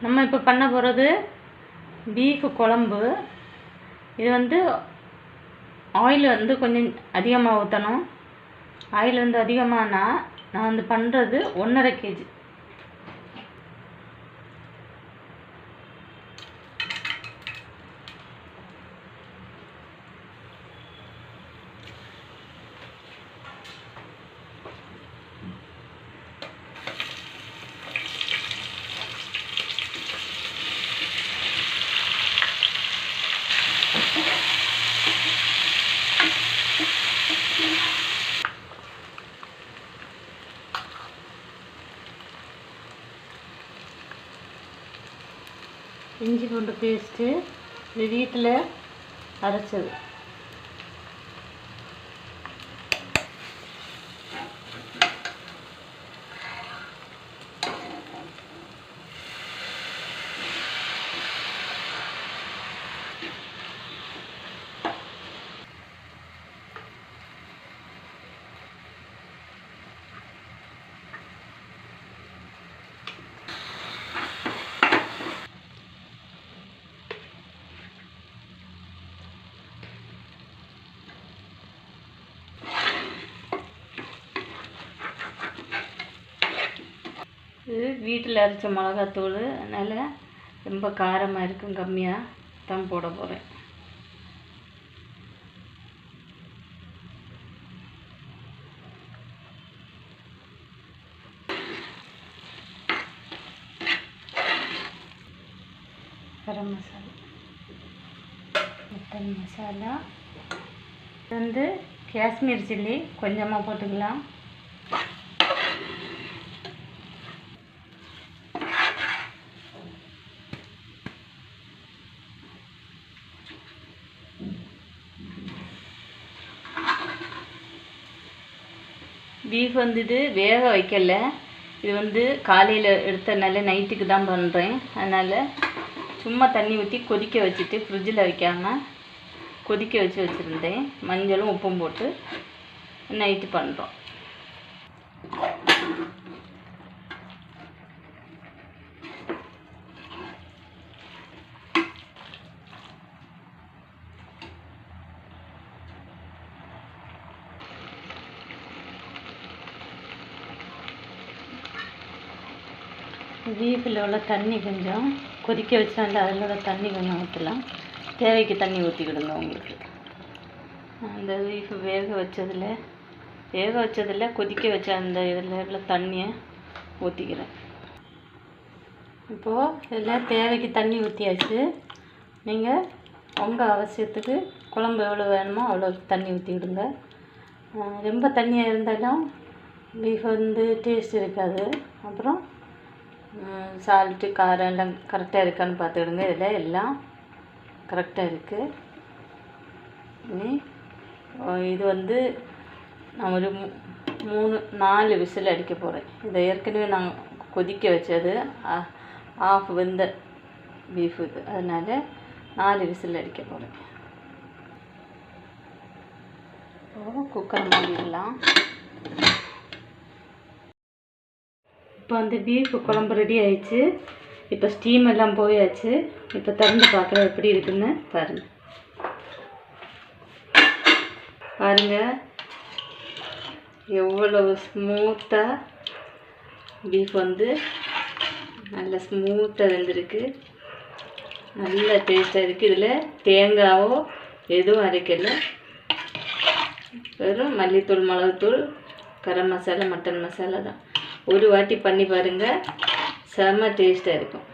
நம்ம இப்போ பண்ண போகிறது பீஃப் குழம்பு. இது வந்து ஆயில் வந்து கொஞ்சம் அதிகமாக ஊற்றணும். ஆயில் வந்து அதிகமானா நான் வந்து பண்ணுறது 1.5 kg. இஞ்சி பூண்டு பேஸ்ட்டு இது வீட்டில் அரைச்சது. இது வீட்டில் அரைச்ச மிளகாத்தூள், அதனால் ரொம்ப காரமாக இருக்கும், கம்மியாக தான் போட போகிறேன். கரம் மசாலா, மட்டன் மசாலா வந்து காஷ்மீர் சில்லி கொஞ்சமாக போட்டுக்கலாம். பீஃப் வந்து இது வேக வைக்கல, இது வந்து காலையில் எடுத்தனால நைட்டுக்கு தான் பண்ணுறேன். அதனால் சும்மா தண்ணி ஊற்றி கொதிக்க வச்சுட்டு ஃப்ரிட்ஜில் வைக்காமல் கொதிக்க வச்சுருந்தேன். மஞ்சளும் உப்பும் போட்டு நைட்டு பண்ணுறோம். பீஃபில் உள்ள தண்ணி கொஞ்சம் கொதிக்க வச்சால அதில் தண்ணி கொஞ்சம் ஊற்றலாம். தேவைக்கு தண்ணி ஊற்றிக்கிடுங்க உங்களுக்கு. அந்த பீஃப் வேக வச்சதில் கொதிக்க வச்ச அந்த இதில் உள்ள தண்ணியை ஊற்றிக்கிறேன். இப்போது இதில் தேவைக்கு தண்ணி ஊற்றியாச்சு. நீங்கள் உங்கள் அவசியத்துக்கு குழம்பு எவ்வளோ வேணுமோ அவ்வளோ தண்ணி ஊற்றிக்கிடுங்க. ரொம்ப தண்ணியாக இருந்தாலும் பீஃப் வந்து டேஸ்ட் இருக்காது. அப்புறம் சால்ட்டு காரம் எல்லாம் கரெக்டாக இருக்கான்னு பார்த்துக்கிடுங்க. இதில் எல்லாம் கரெக்டாக இருக்குது. இது வந்து நான் ஒரு 3-4 விசில் அடிக்க போகிறேன். இதை ஏற்கனவே நான் கொதிக்க வச்சது ஆஃப் வெந்த பீஃப் இது, அதனால் 4 விசில் அடிக்க போகிறேன். குக்கர் மூடிடலாம். இப்போ வந்து பீஃப் குழம்பு ரெடி ஆயிடுச்சு. இப்போ ஸ்டீம் எல்லாம் போயாச்சு. இப்போ திறந்து பார்க்குற எப்படி இருக்குன்னு பாருங்கள். எவ்வளவு ஸ்மூத்தாக பீஃப் வந்து நல்ல ஸ்மூத்தாக வெந்திருக்கு. நல்ல டேஸ்ட்டாக இருக்குது. இதில் தேங்காவோ எதுவும் அரைக்கலை, வெறும் மல்லித்தூள், மிளகுத்தூள், கரம் மசாலா, மட்டன் மசாலா தான். ஒரு வாட்டி பண்ணி பாருங்கள், செம்ம டேஸ்ட்டாக இருக்கும்.